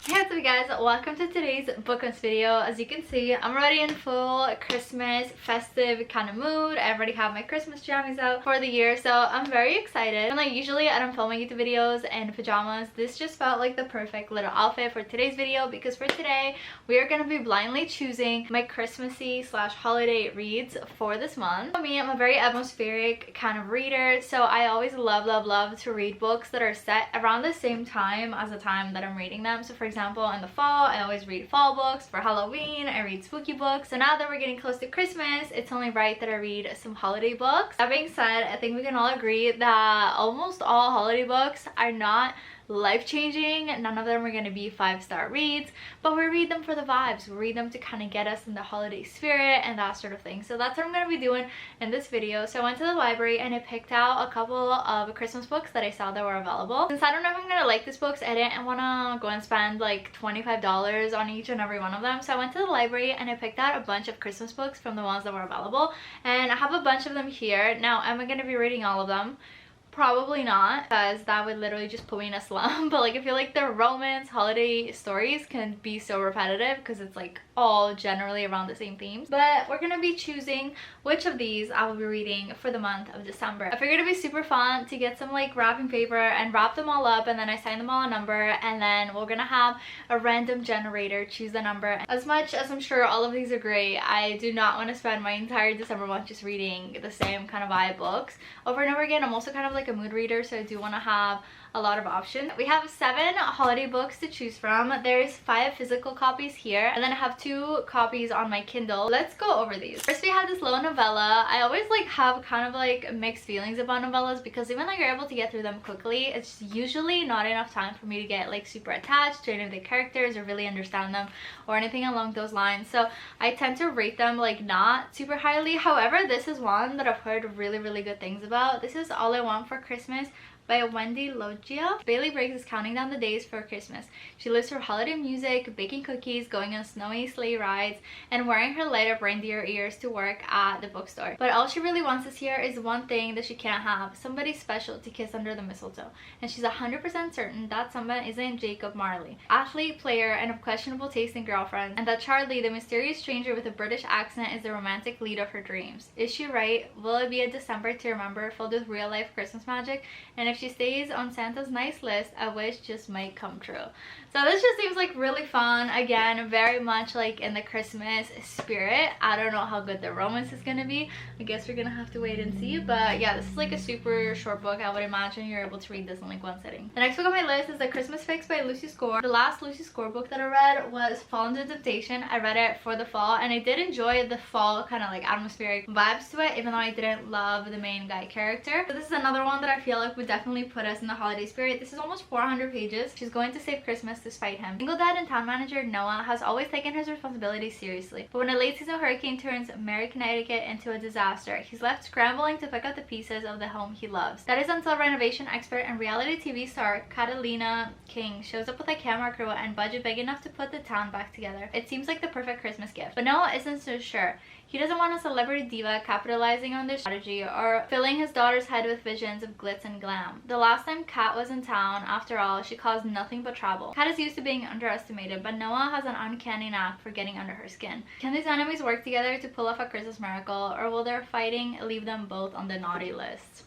Hey, what's up guys, welcome to today's bookmas video. As you can see, I'm already in full Christmas festive kind of mood. I already have my Christmas jammies out for the year, so I'm very excited. And like usually I don't film my YouTube videos in pajamas. This just felt like the perfect little outfit for today's video, because for today we are going to be blindly choosing my Christmassy / holiday reads for this month. For me, I'm a very atmospheric kind of reader, so I always love to read books that are set around the same time as the time that I'm reading them. So for example, in the fall, I always read fall books. For Halloween, I read spooky books. So now that we're getting close to Christmas, it's only right that I read some holiday books. That being said, I think we can all agree that almost all holiday books are not life-changing. None of them are going to be 5-star reads, but we read them for the vibes. We read them to kind of get us in the holiday spirit and that sort of thing. So that's what I'm going to be doing in this video. So I went to the library and I picked out a couple of Christmas books that I saw that were available. Since I don't know if I'm going to like these books, I didn't want to go and spend like $25 on each and every one of them. So I went to the library and I picked out a bunch of Christmas books from the ones that were available, and I have a bunch of them here. Now, am I going to be reading all of them? Probably not, because that would literally just put me in a slump. But like, I feel like the romance holiday stories can be so repetitive because it's like all generally around the same themes. But we're gonna be choosing which of these I will be reading for the month of December. I figured it'd be super fun to get some like wrapping paper and wrap them all up, and then I sign them all a number, and then we're gonna have a random generator choose the number. As much as I'm sure all of these are great, I do not want to spend my entire December month just reading the same kind of vibe books over and over again. I'm also kind of like a mood reader, so I do want to have a lot of options. We have 7 holiday books to choose from. There's 5 physical copies here, and then I have 2 copies on my Kindle. Let's go over these. First, we have this little novella. I always like have kind of like mixed feelings about novellas, because even though you're able to get through them quickly, it's usually not enough time for me to get like super attached to any of the characters or really understand them or anything along those lines. So I tend to rate them like not super highly. However, this is one that I've heard really good things about. This is All I Want for Christmas by Wendy Logia. Bailey Briggs is counting down the days for Christmas. She lives for holiday music, baking cookies, going on snowy sleigh rides, and wearing her light up reindeer ears to work at the bookstore. But all she really wants this year is one thing that she can't have: somebody special to kiss under the mistletoe. And she's 100% certain that someone isn't Jacob Marley, athlete, player, and of questionable taste in girlfriends, and that Charlie, the mysterious stranger with a British accent, is the romantic lead of her dreams. Is she right? Will it be a December to remember filled with real-life Christmas magic? And if she stays on Santa's nice list, a wish just might come true. So this just seems like really fun. Again, very much like in the Christmas spirit. I don't know how good the romance is gonna be. I guess we're gonna have to wait and see. But yeah, this is like a super short book. I would imagine you're able to read this in like one sitting. The next book on my list is The Christmas Fix by Lucy Score. The last Lucy Score book that I read was Fall and Adaptation. I read it for the fall, and I did enjoy the fall kind of like atmospheric vibes to it, even though I didn't love the main guy character. So this is another one that I feel like would definitely put us in the holiday spirit. This is almost 400 pages. She's going to save Christmas despite him. Single dad and town manager Noah has always taken his responsibilities seriously, but when a late season hurricane turns Mary, Connecticut into a disaster, he's left scrambling to pick up the pieces of the home he loves. That is until renovation expert and reality TV star Catalina King shows up with a camera crew and budget big enough to put the town back together. It seems like the perfect Christmas gift, but Noah isn't so sure. He doesn't want a celebrity diva capitalizing on their strategy or filling his daughter's head with visions of glitz and glam. The last time Kat was in town, after all, she caused nothing but trouble. Kat is used to being underestimated, but Noah has an uncanny knack for getting under her skin. Can these enemies work together to pull off a Christmas miracle, or will their fighting leave them both on the naughty list?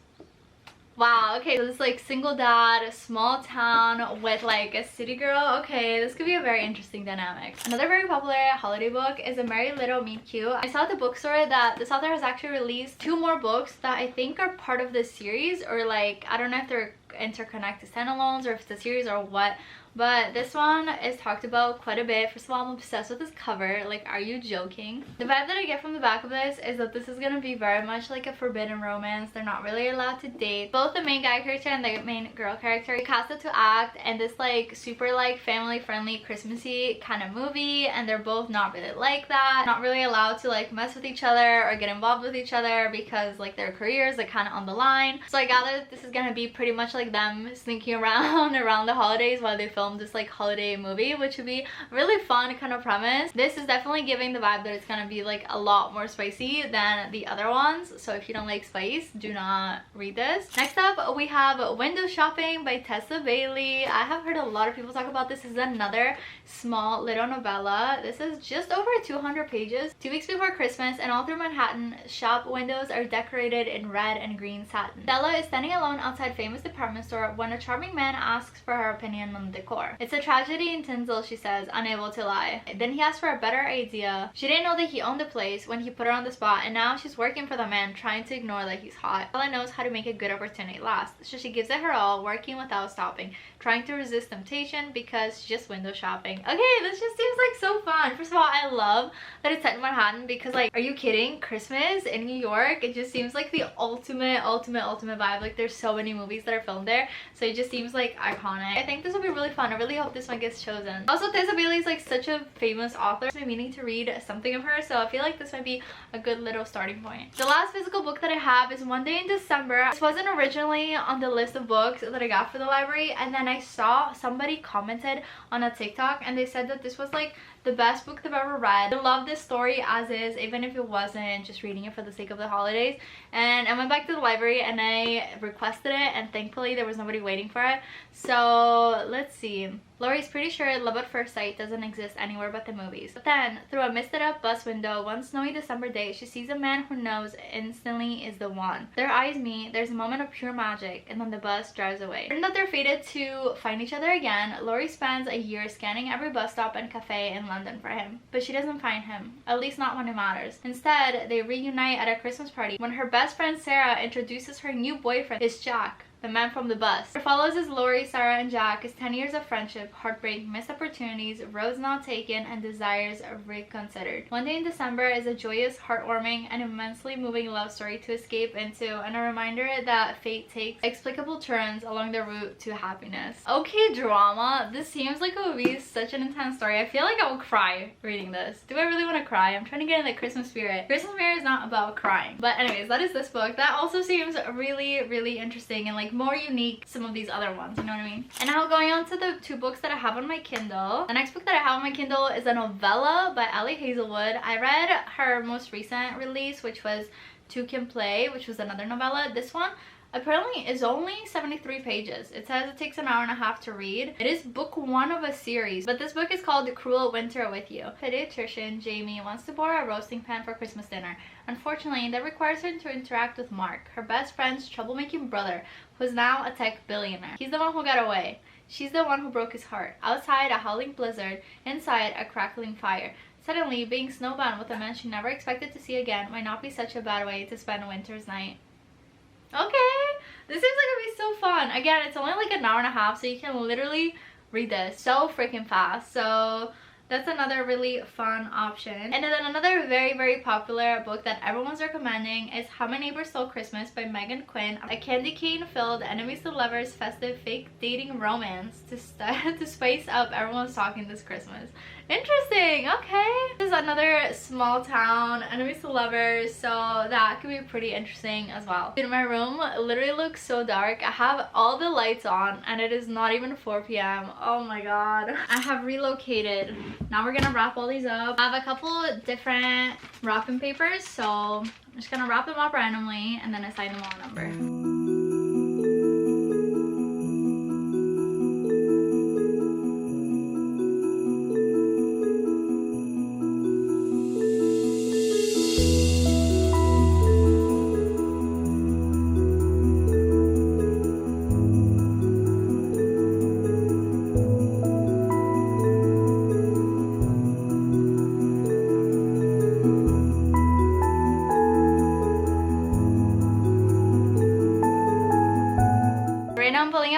Wow, okay, so this like single dad, a small town with like a city girl. Okay, this could be a very interesting dynamic. Another very popular holiday book is A Merry Little Meet Cute. I saw at the bookstore that this author has actually released 2 more books that I think are part of this series, or like, I don't know if they're interconnected standalones or if it's a series or what, but this one is talked about quite a bit. First of all, I'm obsessed with this cover. Like, are you joking? The vibe that I get from the back of this is that this is gonna be very much like a forbidden romance. They're not really allowed to date. Both the main guy character and the main girl character are casted to act in this like super like family friendly Christmassy kind of movie, and they're both not really like that, not really allowed to like mess with each other or get involved with each other because like their careers are kind of on the line. So I gather that this is gonna be pretty much like them sneaking around the holidays while they film film this like holiday movie, which would be a really fun kind of premise. This is definitely giving the vibe that it's gonna be like a lot more spicy than the other ones, so if you don't like spice, do not read this. Next up, we have Window Shopping by Tessa Bailey. I have heard a lot of people talk about this. This is another small little novella. This is just over 200 pages. 2 weeks before Christmas, and all through Manhattan, shop windows are decorated in red and green satin. Stella is standing alone outside famous department store when a charming man asks for her opinion on the decor. It's a tragedy in tinsel, she says, unable to lie. Then he asks for a better idea. She didn't know that he owned the place when he put her on the spot, and now she's working for the man, trying to ignore that he's hot. Stella knows how to make a good opportunity last, so she gives it her all, working without stopping, trying to resist temptation because she's just window shopping. Okay, this just seems like so fun. First of all, I love that it's set in Manhattan because, like, are you kidding? Christmas in New York, it just seems like the ultimate vibe. Like, there's so many movies that are filmed there, so it just seems like iconic. I think this will be really fun. I really hope this one gets chosen. Also, Tessa Bailey is like such a famous author. I've been meaning to read something of her, so I feel like this might be a good little starting point. The last physical book that I have is One Day in December. This wasn't originally on the list of books that I got for the library, and then I saw somebody commented on a TikTok and they said that this was like the best book they've ever read. I love this story as is, even if it wasn't just reading it for the sake of the holidays. And I went back to the library and I requested it, and thankfully there was nobody waiting for it. So let's see. Laurie's pretty sure Love at First Sight doesn't exist anywhere but the movies. But then, through a misted up bus window one snowy December day, she sees a man who knows instantly is the one. Their eyes meet, there's a moment of pure magic, and then the bus drives away. Given that they're fated to find each other again, Laurie spends a year scanning every bus stop and cafe in London for him. But she doesn't find him, at least not when it matters. Instead, they reunite at a Christmas party when her best friend Sarah introduces her new boyfriend, is Jack, the man from the bus. What follows is Laurie, Sarah, and Jack is 10 years of friendship, heartbreak, missed opportunities, roads not taken, and desires reconsidered. One Day in December is a joyous, heartwarming, and immensely moving love story to escape into, and a reminder that fate takes explicable turns along the route to happiness. Okay, drama. This seems like it would be such an intense story. I feel like I will cry reading this. Do I really want to cry? I'm trying to get in the Christmas spirit. Christmas spirit is not about crying. But anyways, that is this book. That also seems really interesting and like more unique some of these other ones, you know what I mean? And now going on to the 2 books that I have on my Kindle. The next book that I have on my Kindle is a novella by Ali Hazelwood. I read her most recent release, which was Two Can Play, which was another novella. This one apparently is only 73 pages. It says it takes an hour and a half to read. It is book 1 of a series, but this book is called The Cruel Winter with You. Pediatrician Jamie wants to borrow a roasting pan for Christmas dinner. Unfortunately, that requires her to interact with Mark, her best friend's troublemaking brother, who is now a tech billionaire. He's the one who got away. She's the one who broke his heart. Outside, a howling blizzard. Inside, a crackling fire. Suddenly, being snowbound with a man she never expected to see again might not be such a bad way to spend a winter's night. Okay, this seems like it'd be so fun. Again, it's only like an hour and a half, so you can literally read this so freaking fast. So that's another really fun option. And then another very popular book that everyone's recommending is How My Neighbor Stole Christmas by Megan Quinn. A candy cane filled enemies to lovers festive fake dating romance to spice up everyone's talking this Christmas. Interesting. Okay, this is another small town enemies to lovers, so that could be pretty interesting as well. Dude, my room literally looks so dark. I have all the lights on and it is not even 4 p.m. Oh my god. I have relocated. Now we're gonna wrap all these up. I have a couple different wrapping papers, so I'm just gonna wrap them up randomly and then assign them all a number.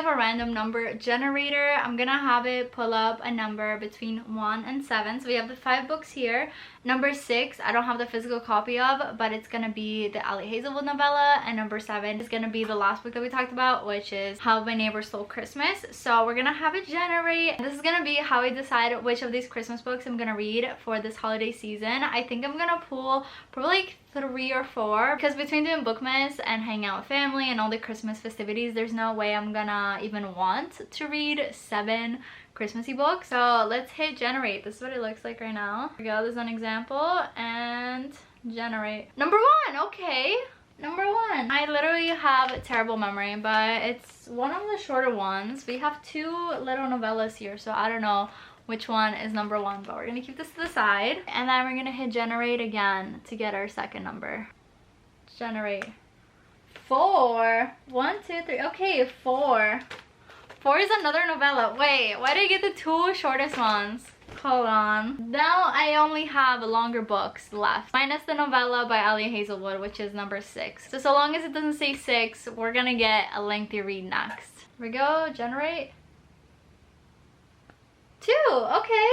A random number generator. I'm gonna have it pull up a number between 1 and 7. So we have the 5 books here. Number 6 I don't have the physical copy of, but it's gonna be the Ali Hazelwood novella, and number 7 is gonna be the last book that we talked about, which is How My Neighbor Stole Christmas. So we're gonna have it generate. This is gonna be how I decide which of these Christmas books I'm gonna read for this holiday season. I think I'm gonna pull probably like 3 or 4, because between doing bookmas and hanging out with family and all the Christmas festivities, there's no way I'm gonna even want to read 7 Christmassy books. So let's hit generate. This is what it looks like right now. Here we go. This is an example and generate. Number 1. Okay. Number 1. I literally have a terrible memory, but it's one of the shorter ones. We have 2 little novellas here, so I don't know which one is number 1, but we're gonna keep this to the side, and then we're gonna hit generate again to get our second number. Generate. 4. 1, 2, 3. Okay, 4. 4 is another novella. Wait, why did I get the 2 shortest ones? Hold on. Now I only have longer books left, minus the novella by Ellie Hazelwood, which is number 6. So long as it doesn't say 6, we're gonna get a lengthy read next. Here we go. Generate. 2. Okay.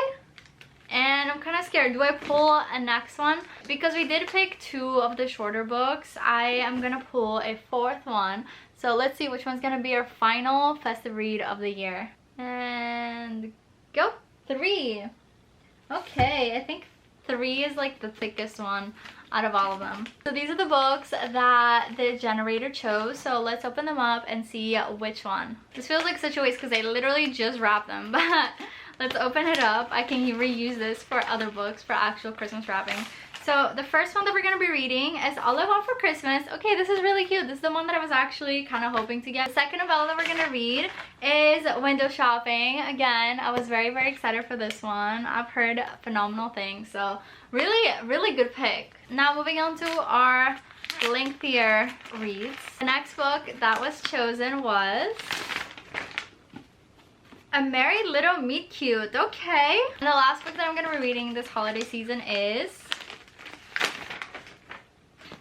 And I'm kind of scared. Do I pull a next one? Because we did pick 2 of the shorter books, I am gonna pull a 4th one. So let's see which one's gonna be our final festive read of the year. And go. 3. Okay, I think 3 is like the thickest one out of all of them. So these are the books that the generator chose. So let's open them up and see which one. This feels like such a waste because I literally just wrapped them, but let's open it up. I can reuse this for other books for actual Christmas wrapping. So the first one that we're going to be reading is All I Want for Christmas. Okay, this is really cute. This is the one that I was actually kind of hoping to get. The second novella that we're going to read is Window Shopping. Again, I was very, very excited for this one. I've heard phenomenal things. So really, really good pick. Now moving on to our lengthier reads. The next book that was chosen was A Merry Little Meet Cute. Okay. And the last book that I'm going to be reading this holiday season is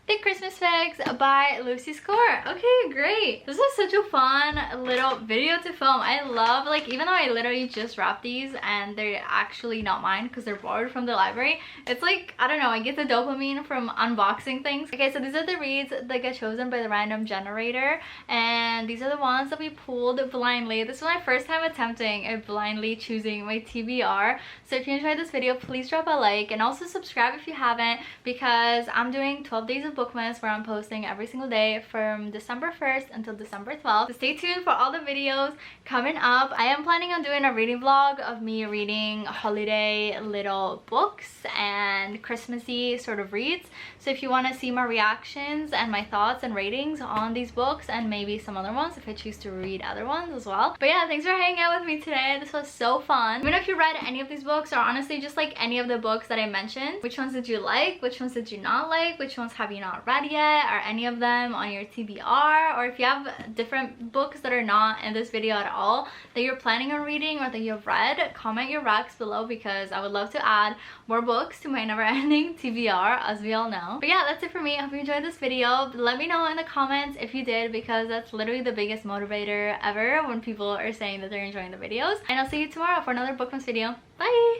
The Christmas Figs by Lucy Score. Okay, great. This was such a fun little video to film. I love, like, even though I literally just wrapped these and they're actually not mine because they're borrowed from the library, it's like, I don't know, I get the dopamine from unboxing things. Okay, so these are the reads that get chosen by the random generator, and these are the ones that we pulled blindly. This is my first time attempting a blindly choosing my TBR. So if you enjoyed this video, please drop a like and also subscribe if you haven't, because I'm doing 12 days of bookmas where I'm posting every single day from December 1st until December 12th. So stay tuned for all the videos coming up. I am planning on doing a reading vlog of me reading holiday little books and Christmassy sort of reads. So if you want to see my reactions and my thoughts and ratings on these books and maybe some other ones if I choose to read other ones as well. But yeah, thanks for hanging out with me today. This was so fun. Let me know if you read any of these books, or honestly just like any of the books that I mentioned. Which ones did you like? Which ones did you not like? Which ones have you not read yet? Are any of them on your TBR? Or if you have different books that are not in this video at all that you're planning on reading or that you've read, comment your recs below because I would love to add more books to my never-ending TBR, as we all know. But yeah, that's it for me. I hope you enjoyed this video. Let me know in the comments if you did, because that's literally the biggest motivator ever when people are saying that they're enjoying the videos. And I'll see you tomorrow for another bookmas video. Bye!